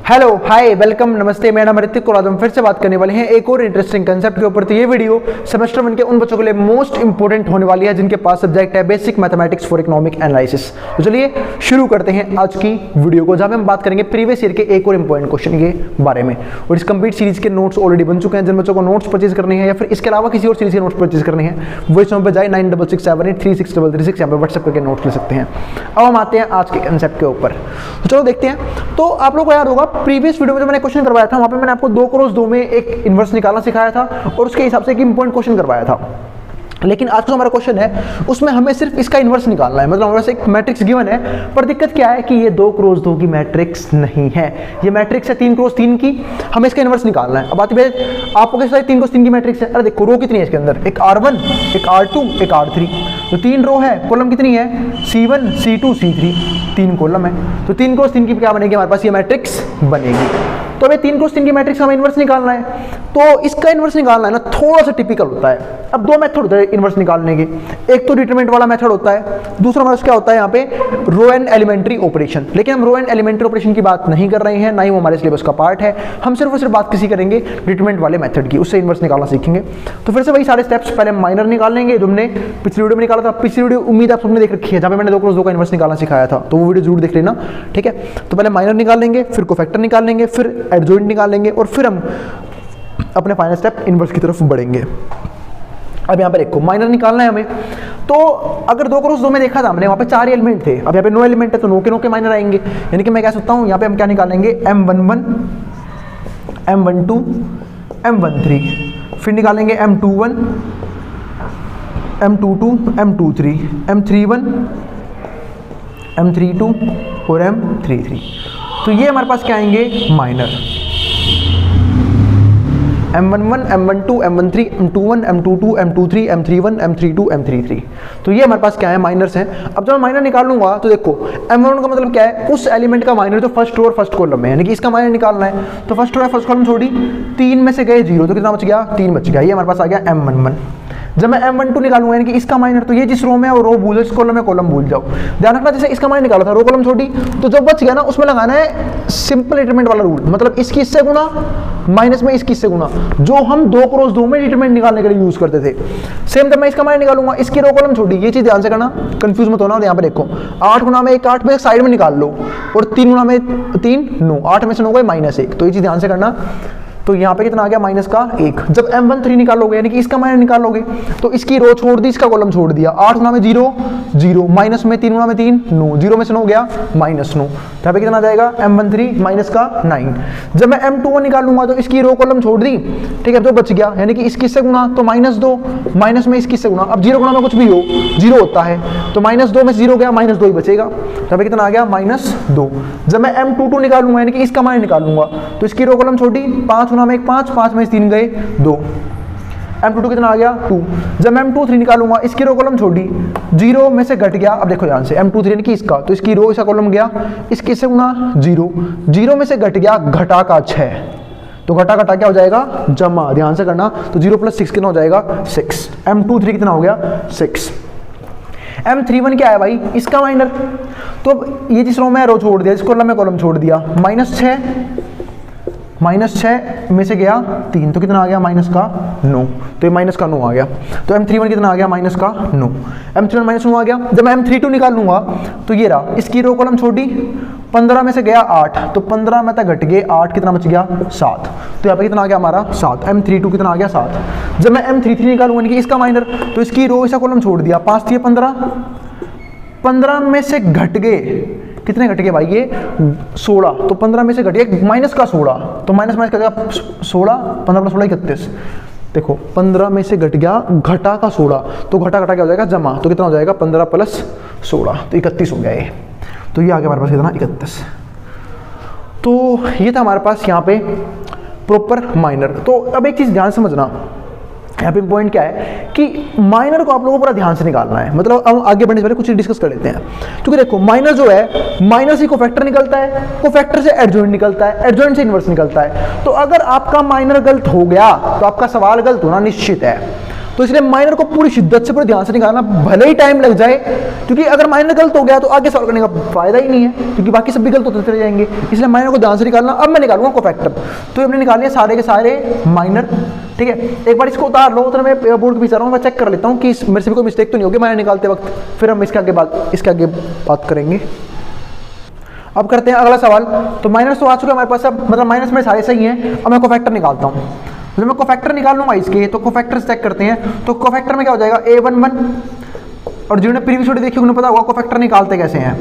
Hello hi welcome नमस्ते, मेरा नाम ऋतिक और आज हम फिर से बात करने वाले हैं एक और इंटरेस्टिंग कंसेप्ट के ऊपर। तो ये वीडियो सेमेस्टर 1 के उन बच्चों के लिए मोस्ट इंपोर्टेंट होने वाली है जिनके पास सब्जेक्ट है basic mathematics for economic analysis. तो चलिए शुरू करते हैं आज की वीडियो को, जहां हम बात करेंगे प्रीवियस ईयर के एक और इंपॉर्टेंट क्वेश्चन के बारे में। और इस कंप्लीट सीरीज के नोट्स ऑलरेडी बन चुके हैं। जिन बच्चों को नोट्स परचेज करने हैं या फिर इसके अलावा किसी और सीरीज के नोट्स परचेज करने हैं वो इस नंबर पर जाए 9667836336 यहाँ पर व्हाट्सएप करके नोट्स ले सकते हैं। अब हम आते हैं आज के कंसेप्ट के ऊपर, तो चलो देखते हैं। तो आप लोगों को याद होगा प्रीवियस वीडियो में मैंने क्वेश्चन करवाया था, वहां पे मैंने आपको 2 क्रॉस 2 में एक इन्वर्स निकालना सिखाया था और उसके हिसाब से एक इंपॉर्टेंट क्वेश्चन करवाया था। लेकिन आज जो हमारा क्वेश्चन है उसमें हमें सिर्फ इसका इन्वर्स निकालना है। मतलब हमारे पास एक मैट्रिक्स गिवन है, पर दिक्कत क्या है कि ये 2 क्रॉस 2 की मैट्रिक्स नहीं है, ये मैट्रिक्स है 3 क्रॉस 3 की। हमें इसका इन्वर्स निकालना है। अब बात है आपको कैसे 3 क्रॉस 3 की मैट्रिक्स है। अरे देखो रो कितनी है इसके अंदर, एक R1 एक R2 एक R3, तो 3 रो है। कॉलम कितनी है, C1 C2 C3, 3 कॉलम है। तो 3 क्रॉस 3 की क्या बनेगी हमारे पास, ये मैट्रिक्स बनेगी। तो हमें 3 क्रॉस 3 की मैट्रिक्स का हमें इन्वर्स निकालना है। तो इसका इन्वर्स निकालना है ना, थोड़ा सा टिपिकल होता है। अब 2 मेथड होते हैं इन्वर्स निकालने के, एक तो डिटरमिनेंट वाला मेथड होता है, दूसरा हमारा क्या होता है यहाँ पे रो एंड एलिमेंट्री ऑपरेशन। लेकिन हम रो एंड एलिमेंट्री ऑपरेशन की बात नहीं कर रहे हैं, ना ही वो हमारे सिलेबस का पार्ट है। हम सिर्फ और सिर्फ बात किसी करेंगे डिटरमिनेंट वाले मेथड की, उससे इन्वर्स निकालना सीखेंगे। तो फिर से वही सारे स्टेप्स, पहले हम माइनर निकाल लेंगे जो हमने पिछली वीडियो में निकाला था। पिछली वीडियो उम्मीद आप सबने देख रखी है, जहाँ पे मैंने 2 क्रॉस 2 का इन्वर्स निकालना सिखाया था, तो वो वीडियो जरूर देख लेना, ठीक है। तो पहले माइनर निकाल लेंगे, फिर कोफैक्टर निकाल लेंगे, फिर एडजॉइंट निकाल लेंगे और फिर हम अपने फाइनल स्टेप इन्वर्स की तरफ बढ़ेंगे। अब यहाँ पे देखो माइनर निकालना है हमें। तो अगर 2 क्रॉस 2 में देखा था हमने, वहाँ पे 4 एलिमेंट थे। अब यहाँ पे 9 एलिमेंट है, तो 9 के माइनर आएंगे। यानी कि मैं कह सकता हूँ यहाँ पे हम क्या निकालेंगे, M11 M12 M13, फिर निकालेंगे M21 M22 M23 M31 M32 और M33। तो ये हमारे पास क्या आएंगे, minor. M11 M12 M13 M21 M22 M23 M31 M32 M33, तो ये हमारे पास क्या है, माइनर्स हैं। अब जब मैं माइनर निकालूंगा तो देखो M11 का मतलब क्या है, उस एलिमेंट का माइनर जो फर्स्ट रो और फर्स्ट कॉलम में, यानी कि इसका माइनर निकालना है। तो फर्स्ट रो है, फर्स्ट कॉलम छोड़ी, 3 में से गए 0, तो कितना बच गया, 3 बच गया। ये हमारे पास आ गया M11। जब मैं M12 निकालूंगा यानी कि इसका माइनर, तो ये जिस रो में है वो रो भूल जाओ, इस कॉलम में कॉलम भूल जाओ। ध्यान रखना, जैसे इसका माइनर निकाला था, रो कॉलम छोड़ी, तो जब बच गया ना उसमें लगाना है सिंपल डिटरमिनेंट वाला रूल। मतलब इसकी इससे गुना, माइनस में इसकी इससे गुना, जो हम 2 क्रॉस 2 में डिटरमिनेंट निकालने के लिए यूज करते थे। सेम जब मैं इसका माइनर निकालूंगा, इसकी रो कॉलम छोड़ी, ये चीज ध्यान से करना, कंफ्यूज मत होना। और यहाँ पे देखो 8 गुना में 1 8 में साइड में निकाल लो, और 3 गुना में 3 9, 8 में से 9 गए -1, तो ये चीज ध्यान से करना। तो यहाँ पे कितना आ गया, माइनस का 1। जब M13 निकालोगे यानी कि इसका माइनर निकालोगे, तो इसकी रो छोड़ दी, इसका कॉलम छोड़ दिया। 8 गुना में 0 0, माइनस में 3 गुना में 3 9, 0 में से 9 गया -9, तो यहाँ पे कितना आ जाएगा, M13 माइनस का 9। जब मैं M21 निकालूंगा तो इसकी रो कॉलम छोड़ दी, ठीक है, जो बच गया यानी कि इसकी से गुना, तो -2, माइनस में इसकी से गुना। अब 0 गुना में कुछ भी हो 0 होता है, तो -2 में 0 गया, -2 ही बचेगा, तो यहाँ पे कितना आ गया, -2। जब मैं M22 निकालूंगा यानी कि इसका माइनर निकालूंगा, तो इसकी रो कॉलम छोड़ी, 5 गुना में 5, 5 में 3 गए 2, M22 कितना आ गया, 2। जब मैं M23 निकालूंगा, इसकी रो कॉलम छोड़ी, 0 में से घट गया। अब देखो ध्यान से, M23 यानी कि इसका, तो इसकी रो इसका कॉलम गया, इसके से गुना 0, 0 में से घट गया, घटा का 6, तो घटा घटा क्या हो जाएगा, जमा। ध्यान से करना, तो 0 + 6 कितना हो जाएगा, 6। M23 कितना हो गया, 6। M31 क्या है भाई, इसका माइनर। तो ये जिस रो में रो छोड़ दिया, इस कॉलम में कॉलम छोड़ दिया, -6 में से गया 3, तो कितना आ गया, -9, तो ये -9 आ गया। तो M31 कितना आ गया, -9, M31 -9 आ गया। जब मैं M32 निकालूंगा तो ये रहा, इसकी रो कॉलम छोड़ी, 15 में से गया 8, तो 15 में तक घट गए 8, कितना बच गया, 7, तो यहाँ पे कितना आ गया हमारा, 7। M32 कितना आ गया, 7। जब मैं M33 निकालूंगा यानी कि इसका माइनर, तो इसकी रो इसका कॉलम छोड़ दिया, 5 थी 15 में से घट गए, कितने घट गए भाई, ये 16, तो 15 में से घट गए माइनस का 16, तो माइनस का 16, 15 + 16 31। देखो 15 में से घट गया, घटा का 16, तो घटा घटा क्या हो जाएगा, जमा, तो कितना हो जाएगा, 15 + 16, तो 31 हो गया ये। तो ये आ गया हमारे पास कितना, 31। तो ये था हमारे पास यहाँ पे प्रॉपर माइनर। तो अब एक चीज़ ध्यान समझना, यहाँ पे पॉइंट क्या है कि माइनर को आप लोगों को पूरा ध्यान से निकालना है। मतलब हम आगे बढ़ने से पहले कुछ चीज डिस्कस कर लेते हैं, क्योंकि देखो माइनर जो है, माइनर से कोफैक्टर निकलता है, कोफैक्टर से एडजॉइंट निकलता है, एडजॉइंट से इन्वर्स निकलता है। तो अगर आपका माइनर गलत हो गया तो आपका सवाल गलत होना निश्चित है। तो इसलिए माइनर को पूरी शिद्दत से पूरे ध्यान से निकालना, भले ही टाइम लग जाए, क्योंकि अगर माइनर गलत हो गया तो आगे सॉल्व करने का फायदा ही नहीं है, क्योंकि बाकी सब भी गलत होते चले जाएंगे। इसलिए माइनर को ध्यान से निकालना। अब मैं निकालूंगा कोफैक्टर। तो हमने निकाल लिया सारे के सारे माइनर, ठीक है। एक बार इसको उतार लो, तो मैं बोर्ड के पीछे आ रहा हूँ, मैं चेक कर लेता हूँ कि मेरे से भी कोई मिस्टेक तो नहीं होगी माइनर निकालते वक्त, फिर हम इसके आगे बात करेंगे। अब करते हैं अगला सवाल। तो माइनस तो आ चुका है हमारे पास, अब मतलब माइनस में सारे सही हैं। अब मैं कोफैक्टर निकालता हूँ। जब मैं कोफैक्टर निकाल लूँगा इसके, तो कोफैक्टर चेक करते हैं। तो कोफैक्टर में क्या हो जाएगा, a11, और जिन्होंने प्रीवियस वीडियो देखी उन्हें पता होगा कोफैक्टर निकालते कैसे हैं।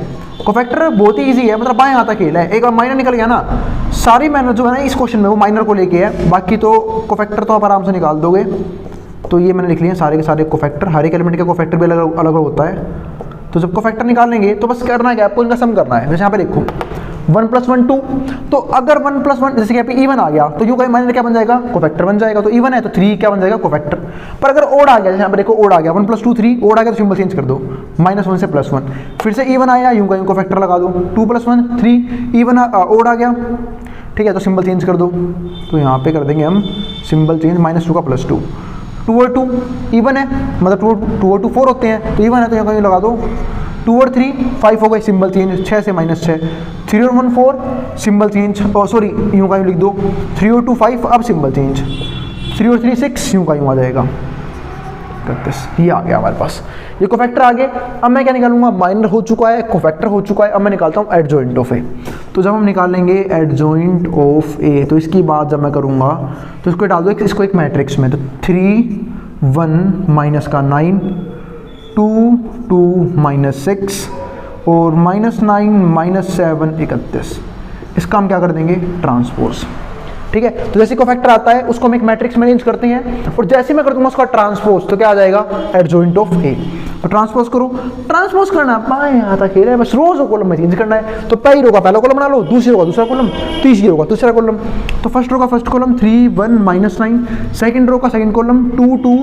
कोफैक्टर बहुत ही ईजी है, मतलब बाएं हाथ का खेल है। एक बार माइनर निकल गया ना, सारी माइनर जो है ना इस क्वेश्चन में वो माइनर को लेके है, बाकी तो कोफैक्टर तो आप आराम से निकाल दोगे। तो ये मैंने लिख लिया सारे के सारे कोफैक्टर, हर एक एलिमेंट का कोफैक्टर भी अलग अलग होता है। तो जब कोफैक्टर निकालेंगे तो बस करना है, आपको इनका सम करना है। जैसे यहाँ पे देखो 1 + 1 2, तो अगर 1 + 1 जैसे कि यहाँ पे इवन आ गया तो यूं का माइनर क्या बन जाएगा, कोफैक्टर बन जाएगा। तो इवन है तो 3 क्या बन जाएगा, कोफैक्टर। पर अगर ओड आ गया, जैसे यहाँ पे देखो ओड आ गया 1 + 2 3, ओड आ गया तो सिंबल चेंज कर दो, -1 से +1। फिर से इवन आया, यूं का यूं कोफैक्टर लगा दो, 2 + 1 3, इवन ओड आ गया, ठीक है, तो सिंबल चेंज कर दो। तो यहाँ पे कर देंगे हम सिंबल चेंज, -2 का +2। 2 और 2 इवन है, मतलब 2 और 2 4 होते हैं, तो इवन है तो यहाँ कहीं लगा दो। 2 और 3 5 हो गए, सिंबल चेंज, 6 से -6। 3 और 1 4, सिंबल चेंज, सॉरी यूं का यूं लिख दो। 3 और 2 5, अब सिंबल चेंज। 3 और 3 6, यूं का यूं आ जाएगा 31। ये आ गया हमारे पास, ये कोफैक्टर आ गए। अब मैं क्या निकालूंगा, माइनर हो चुका है, कोफैक्टर हो चुका है, अब मैं निकालता हूँ एडजॉइंट ऑफ ए। तो जब हम निकालेंगे एडजॉइंट ऑफ ए, तो इसकी बात जब मैं करूँगा तो इसको डाल दो इसको एक मैट्रिक्स में। तो 3 1 माइनस का 9 2 2 -6 और -9 -7 31। इसका हम क्या कर देंगे, ट्रांसपोज, ठीक है। तो जैसे कोफैक्टर आता है उसको हम एक मैट्रिक्स में अरेंज करते हैं, और जैसे मैं कर दूंगा उसका ट्रांसपोज, तो क्या आ जाएगा, एडजॉइंट ऑफ ए। तो ट्रांसपोज करो, ट्रांसपोज करना बाएं हाथ का खेल है, बस रोज कॉलम में चेंज करना है। तो पहली रो का पहला कॉलम बना लो, दूसरी रो का दूसरा कॉलम, तीसरी रो का दूसरा कॉलम। तो फर्स्ट रो का फर्स्ट कॉलम 3 1 -9, सेकंड रो का सेकंड कॉलम 2 2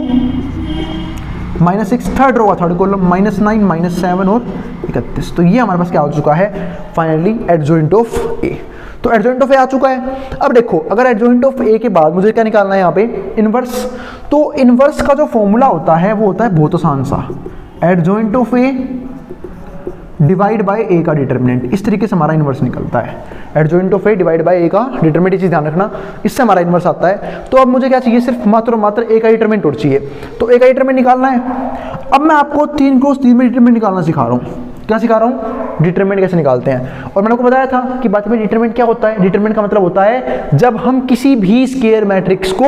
-6, थर्ड रो का थर्ड कॉलम -9 -7 और 31। तो ये हमारे पास क्या हो चुका है, फाइनली एडजॉइंट ऑफ ए। तो एडजॉइंट ऑफ ए आ चुका है। अब देखो, अगर एडजॉइंट ऑफ ए के बाद मुझे क्या निकालना है यहाँ पे, इनवर्स। तो इनवर्स का जो फॉर्मूला होता है वो होता है बहुत आसान सा, adjoint of A divide by A का डिटरमिनेंट। इस तरीके से हमारा इनवर्स निकलता है, adjoint of A divide by A का डिटरमिनेंट। ये चीज़ ध्यान रखना, इससे हमारा इनवर्स आता है। तो अब मुझे क्या चाहिए, सिर्फ मात्र ए का डिटरमिनेंट और चाहिए। तो ए का डिटरमिनेंट निकालना है। अब मैं आपको 3 × 3 में डिटरमिनेंट निकालना सिखा रहा हूँ। क्या सिखा रहा हूँ, डिटरमिनेंट कैसे निकालते हैं। और मैंने आपको बताया था कि बात में डिटरमिनेंट क्या होता है। डिटरमिनेंट का मतलब होता है जब हम किसी भी स्क्वायर मैट्रिक्स को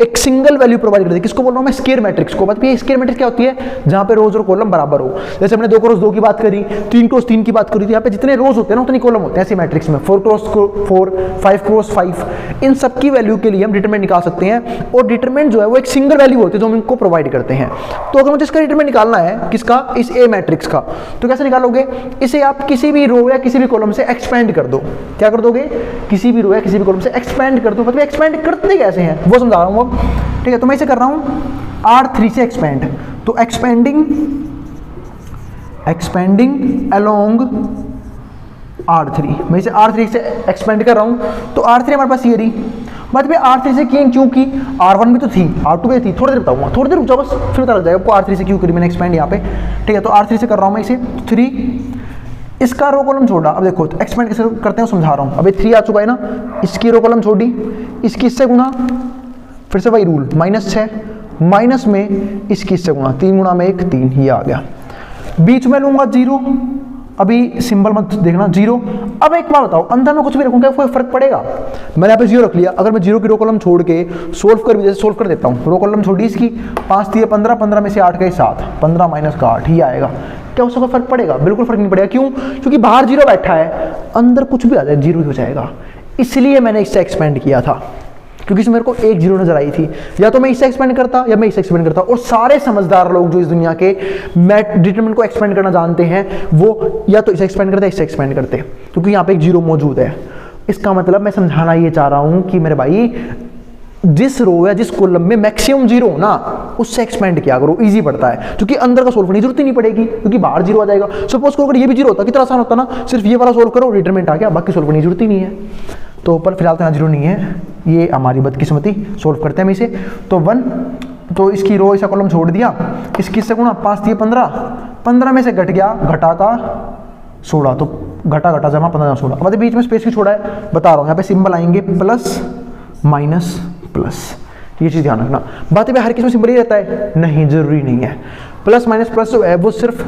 एक सिंगल वैल्यू प्रोवाइड करते हैं। किसको बोल रहा हूँ मैं, स्क्वायर मैट्रिक्स को। मतलब ये स्क्वायर मैट्रिक्स क्या होती है, जहाँ पे रोज और कॉलम बराबर हो। जैसे हमने 2 × 2 की बात करी, 3 × 3 की बात करी, तो यहाँ पे जितने रोज होते हैं ना उतनी कॉलम होते हैं ऐसे मैट्रिक्स में। 4 × 4 5 × 5, इन सब की वैल्यू के लिए हम डिटरमिनेंट निकाल सकते हैं। और डिटरमिनेंट जो है वो एक सिंगल वैल्यू होती है जो हम इनको प्रोवाइड करते हैं। तो अगर मुझे इसका डिटरमिनेंट निकालना है, किसका, इस ए मैट्रिक्स का, तो कैसे निकालोगे, इसे आप किसी भी रो या किसी भी कॉलम से एक्सपेंड कर दो। क्या कर दोगे, किसी भी रो या किसी भी कॉलम से एक्सपेंड कर दो। मतलब एक्सपेंड करते कैसे हैं वो समझा रहा हूं अब, ठीक है। तो मैं इसे कर रहा हूं R3 से एक्सपेंड। तो एक्सपेंडिंग अलोंग R3, मैं इसे R3 से एक्सपेंड कर रहा हूं। तो R3 हमारे पास ये रही। मतलब R3 से क्यों की, R1 भी तो थी, R2 भी थी, थोड़ी देर बताऊंगा, थोड़ी देर रुक जाओ बस, फिर पता लग जाएगा आपको R3 से क्यों करी मैंने एक्सपेंड यहाँ पे, ठीक है। तो R3 से कर रहा हूँ मैं इसे 3, इसका रो कॉलम छोड़ा। अब देखो तो एक्सपेंड कैसे करते हैं समझा रहा हूँ। अभी 3 आ चुका है ना, इसकी रो कॉलम छोड़ी, इसकी इससे गुना, फिर से वही रूल, -6 माइनस में इसकी इससे गुना, 3 × 1 3, ये आ गया। बीच में लूंगा 0, अभी सिंबल मत देखना 0। अब एक बार बताओ, अंदर में कुछ भी रखूंगा कोई फर्क पड़ेगा। मैंने यहाँ पे 0 रख लिया, अगर मैं 0 की रो कॉलम छोड़ के सोल्व कर, जैसे सोल्व कर देता हूँ, रो कॉलम छोड़ी इसकी, 5 3 15, 15 में से 8 गए 7, 15 - 8 ही आएगा। क्या उसका फर्क पड़ेगा, बिल्कुल फर्क नहीं पड़ेगा। क्यों, क्योंकि बाहर 0 बैठा है, अंदर कुछ भी आ जाए 0 ही हो जाएगा। इसलिए मैंने इससे एक्सपेंड किया था, क्योंकि इसमें मेरे को एक 0 नजर आई थी। या तो मैं इससे एक्सपेंड करता या मैं इससे एक्सपेंड करता। और सारे समझदार लोग जो इस दुनिया के डिटरमिनेंट को एक्सपेंड करना जानते हैं, वो या तो इसे एक्सपेंड करते इससे एक्सपेंड करते, क्योंकि यहाँ पे एक 0 मौजूद है। इसका मतलब मैं समझाना ये चाह रहा हूँ कि मेरे भाई, जिस रो या जिस कॉलम में मैक्सिमम 0 हो ना, उससे एक्सपेंड किया करो, इजी पड़ता है। क्योंकि अंदर का सोल्व करने की जरूरत ही नहीं पड़ेगी, क्योंकि बाहर 0 आ जाएगा। सपोज करो अगर ये भी 0 होता, कितना आसान होता ना, सिर्फ ये वाला सोल्व करो, डिटरमिनेंट आ गया, बाकी सोल्व करने की जरूरत ही नहीं है। तो पर फिलहाल तो यहाँ 0 नहीं है, ये हमारी बदकिस्मती। सोल्व करते हैं हम इसे। तो 1 तो इसकी रो ऐसा कॉलम छोड़ दिया, इसकी से गुणा, 5 दिए 15, 15 में से घट गया, घटा का 16, तो घटा घटा जमा 15 16। अब बीच में स्पेस क्यों छोड़ा है बता रहा हूँ, यहाँ पे सिंबल आएंगे प्लस माइनस प्लस, ये चीज़ ध्यान रखना। बात है हर किसी में सिंबल ही रहता है, नहीं जरूरी नहीं है। प्लस माइनस प्लस जो है वो सिर्फ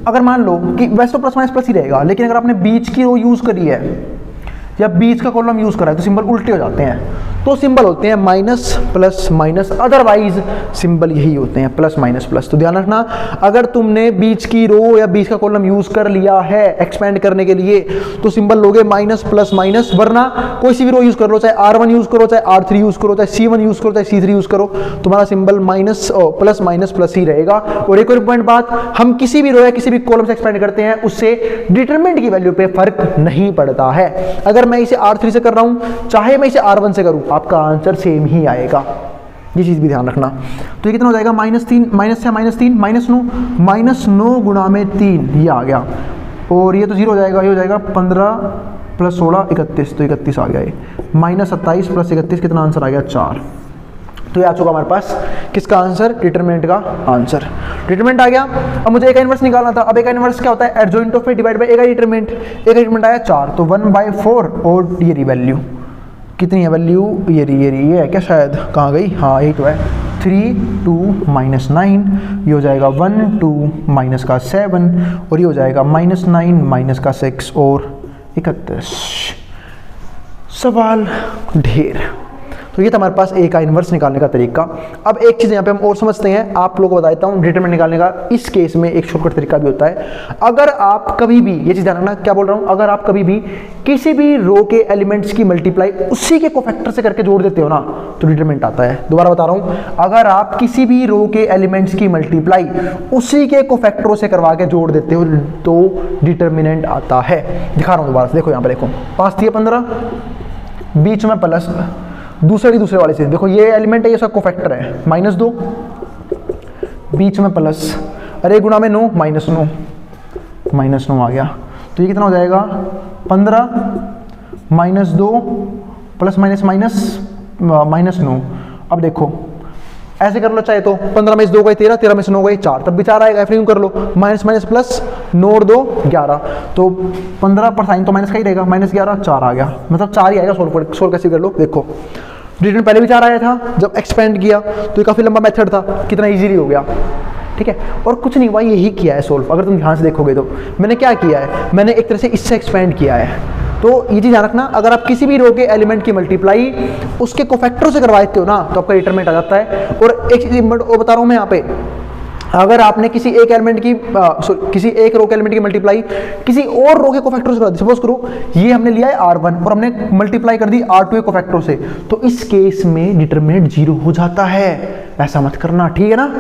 अगर मान लो कि वैसे तो प्लस माइनस प्लस ही रहेगा, लेकिन अगर आपने बीच की रो यूज़ करी है या बीच का कॉलम यूज़ करा है तो सिंबल उल्टे हो जाते हैं, तो सिंबल होते हैं minus plus minus, otherwise symbol यही होते हैं प्लस माइनस प्लस। तो ध्यान रखना, अगर तुमने बीच की रो या बीच का कॉलम यूज़ कर लिया है एक्सपेंड करने के लिए तो सिंबल लोगे माइनस प्लस माइनस, वरना कोई सी भी रो यूज़ कर लो, चाहे R1 यूज़ करो, चाहे R3 यूज़ करो, चाहे C1 यूज़ करो, चाहे C3 यूज़ करो, तुम्हारा symbol minus plus minus plus ही रहेगा। और एक और पॉइंट बात, हम किसी भी रो या किसी भी कॉलम से एक्सपेंड करते हैं उससे डिटरमिनेंट की वैल्यू पे फर्क नहीं पड़ता है। अगर मैं इसे R3 से कर रहा हूं, चाहे मैं इसे R1 से करूं, आपका आंसर सेम ही आएगा, ये चीज भी ध्यान रखना। तो ये कितना हो जाएगा, -3, माइनस से -3, -9 गुणा में 3, ये आ गया, और ये तो 0 हो जाएगा, ये हो जाएगा 15 + 16 31, तो 31 आ गया ये, -27 + 31 कितना आंसर आ गया 4। तो ये आ चुका हमारे पास किसका आंसर, डिटरमिनेंट का आंसर। डिटरमिनेंट आ गया। अब मुझे एक इनवर्स निकालना था। अब एक इनवर्स क्या होता है, adjoint of A divide bye एक डिटरमिनेंट। एक डिटरमिनेंट आया 4, तो 1/4, और ये वैल्यू कितनी है, वैल्यू ये है क्या, शायद कहाँ गई, हाँ यही तो है, 3 2 -9, ये हो जाएगा 1 2 माइनस का 7, और ये हो जाएगा -9 माइनस का 6 और 31। सवाल ढेर। तो ये था हमारे पास ए का इन्वर्स निकालने का तरीका। अब एक चीज़ यहाँ पे हम और समझते हैं, आप लोगों को बता देता हूँ डिटरमिनेंट निकालने का इस केस में एक शॉर्टकट तरीका भी होता है। अगर आप कभी भी, ये चीज़ ध्यान रखना क्या बोल रहा हूँ, अगर आप कभी भी किसी भी रो के एलिमेंट्स की मल्टीप्लाई उसी के कोफैक्टर से करके जोड़ देते हो ना, तो डिटरमिनेंट आता है। दोबारा बता रहा हूँ, अगर आप किसी भी रो के एलिमेंट्स की मल्टीप्लाई उसी के कोफैक्टरों से करवा के जोड़ देते हो तो डिटरमिनेंट आता है। दिखा रहा हूँ दोबारा से, देखो यहाँ पर देखो, 5 दिए 15, बीच में प्लस, दूसरे वाले से देखो, ये एलिमेंट है, ये उसका कोफैक्टर है, -2, बीच में प्लस, अरे गुणा में 9, -9 आ गया। तो ये कितना हो जाएगा, 15 -2 प्लस माइनस -9। अब देखो ऐसे कर लो चाहे तो, 15 में से 2 गए 13, 13 में से 9 गए 4, तब भी 4 आएगा, फिर यूँ कर लो, माइनस प्लस, 9 और 2 11, तो 15 पर साइन तो माइनस का ही रहेगा, -11 4 आ गया, मतलब 4 ही आएगा। सोल्व कैसे कर लो, देखो डिटरमिनेंट पहले भी 4 आया था, जब एक्सपेंड किया तो ये काफ़ी लंबा मेथड था, कितना इजीली हो गया, ठीक है। और कुछ नहीं हुआ, यही किया है सोल्व। अगर तुम ध्यान से देखोगे तो मैंने क्या किया है, मैंने एक तरह से इससे एक्सपेंड किया है। तो ये चीज़ ध्यान रखना, अगर आप किसी भी रो के एलिमेंट की मल्टीप्लाई उसके कोफैक्टरों से करवाते हो ना, तो आपका डिटरमिनेंट आ जाता है। और एक चीज़ बता रहा हूँ मैं यहाँ पे, अगर आपने किसी एक एलिमेंट की किसी एक रो के एलिमेंट की मल्टीप्लाई किसी और रो के कोफैक्टर से करा दी, सपोज करो ये हमने लिया है R1 और हमने मल्टीप्लाई कर दी R2 के कोफैक्टर से, तो इस केस में डिटरमिनेंट 0 हो जाता है। ऐसा मत करना, ठीक है ना,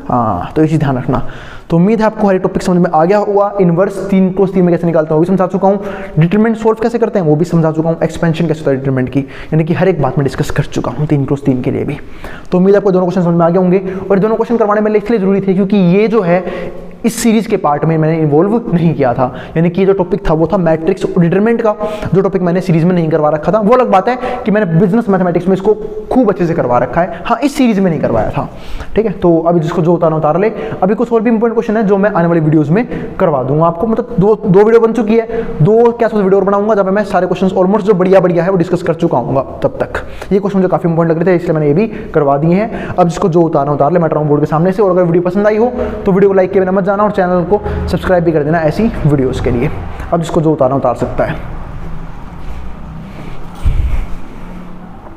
हाँ। तो ये चीज़ ध्यान रखना। तो उम्मीद है आपको हर टॉपिक समझ में आ गया होगा। इनवर्स 3 क्रॉस 3 में कैसे निकालता हूँ वो भी समझा चुका हूँ, डिटरमिनेंट सोल्व कैसे करते हैं वो भी समझा चुका हूँ, एक्सपेंशन कैसे होता है डिटरमिनेंट की, यानी कि हर एक बात में डिस्कस कर चुका हूँ 3 क्रॉस 3 के लिए भी। तो उम्मीद है आपको दोनों क्वेश्चन समझ में आ गए होंगे। और दोनों क्वेश्चन करवाने में इसलिए जरूरी थे क्योंकि ये जो है इस सीरीज के पार्ट में मैंने इन्वॉल्व नहीं किया था, यानी कि जो टॉपिक था वो था मैट्रिक्स और डिटरमिनेंट का, जो टॉपिक मैंने सीरीज में नहीं करवा रखा था। वो अलग बात है कि मैंने बिजनेस मैथमेटिक्स में इसको खूब अच्छे से करवा रखा है, हाँ इस सीरीज में नहीं करवाया था, ठीक है। तो अभी जिसको जो उतारना उतार ले। अभी कुछ और भी इंपॉर्टेंट क्वेश्चन है जो मैं आने वाली वीडियोज में करवा दूंगा आपको, मतलब दो वीडियो बन चुकी है, 2 क्या वीडियो और बनाऊंगा जब मैं सारे क्वेश्चन ऑलमोस्ट जो बढ़िया है वो डिस्कस कर चुका हूँ तब तक। ये क्वेश्चन मुझे काफी इंपॉर्टेंट लग रहे थे, इसलिए मैंने ये भी करवा दिए हैं। अब जिसको जो उतारना उतार ले, मैं रहा हूँ बोर्ड के सामने से। और अगर वीडियो पसंद आई हो तो वीडियो को लाइक किए बिना मत जाना और चैनल को सब्सक्राइब भी कर देना ऐसी वीडियोस के लिए। अब जिसको जो उतारना उतार सकता है।